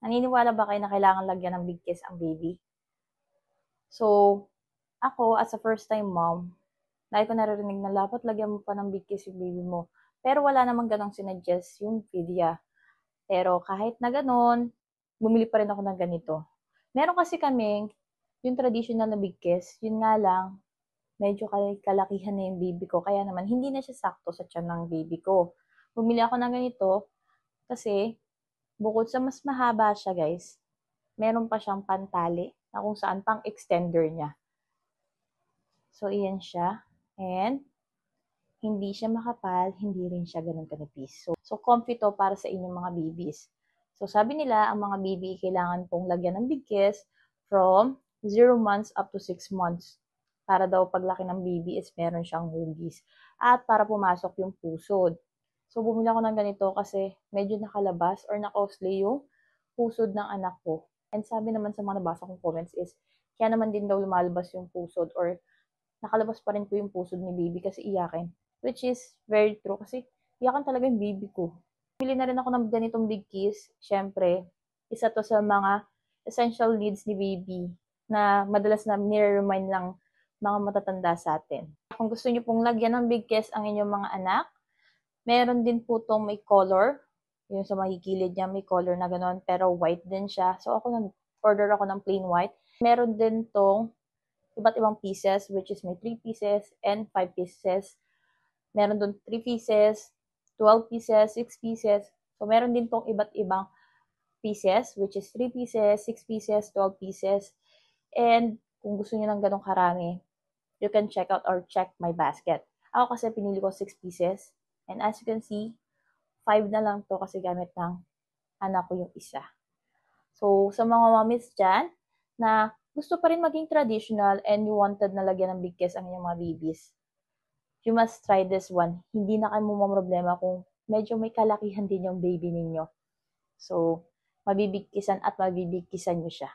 Naniniwala ba kayo na kailangan lagyan ng big kiss ang baby? So, ako as a first time mom, lagi ko naririnig na dapat lagyan mo pa ng big kiss yung baby mo. Pero wala namang ganong sinuggest yung Vidya. Pero kahit na ganon, bumili pa rin ako ng ganito. Meron kasi kaming yung traditional na big kiss, yun nga lang, medyo kalakihan na yung baby ko. Kaya naman, hindi na siya sakto sa tiyan ng baby ko. Bumili ako ng ganito kasi bukod sa mas mahaba siya guys, meron pa siyang pantali na kung saan pang extender niya. So, iyan siya. And, hindi siya makapal, hindi rin siya ganun kanipis. So comfy to para sa inyong mga babies. So, sabi nila, ang mga baby, kailangan pong lagyan ng big kiss from 0 months up to 6 months. Para daw paglaki ng baby is meron siyang hugis. At para pumasok yung pusod. So, bumili ako ng ganito kasi medyo nakalabas or nakausli yung pusod ng anak ko. And sabi naman sa mga nabasa kong comments is, kaya naman din daw lumalabas yung pusod or nakalabas pa rin po yung pusod ni baby kasi iyakin. Which is very true kasi iyakan talaga yung baby ko. Bili na rin ako ng ganitong big kiss. Siyempre, isa to sa mga essential needs ni baby na madalas na nire-remind lang mga matatanda sa atin. Kung gusto niyo pong lagyan ng big kiss ang inyong mga anak, meron din po tong may color. Yung sa mahikilid niya, may color na gano'n, pero white din siya. So, ako nag-order ako ng plain white. Meron din tong iba't ibang pieces, which is may 3 pieces and 5 pieces. Meron doon 3 pieces, 12 pieces, 6 pieces. So, meron din tong iba't ibang pieces, which is 3 pieces, 6 pieces, 12 pieces. And kung gusto niyo ng ganong karami, you can check out or check my basket. Ako kasi pinili ko 6 pieces. And as you can see, 5 na lang to kasi gamit ng anak ko yung isa. So, sa mga mommies dyan, na gusto pa rin maging traditional and you wanted na lagyan ng big kiss ang inyong mga babies, you must try this one. Hindi na kayo problema kung medyo may kalakihan din yung baby ninyo. So, mabibigkisan at mabibigkisan nyo siya.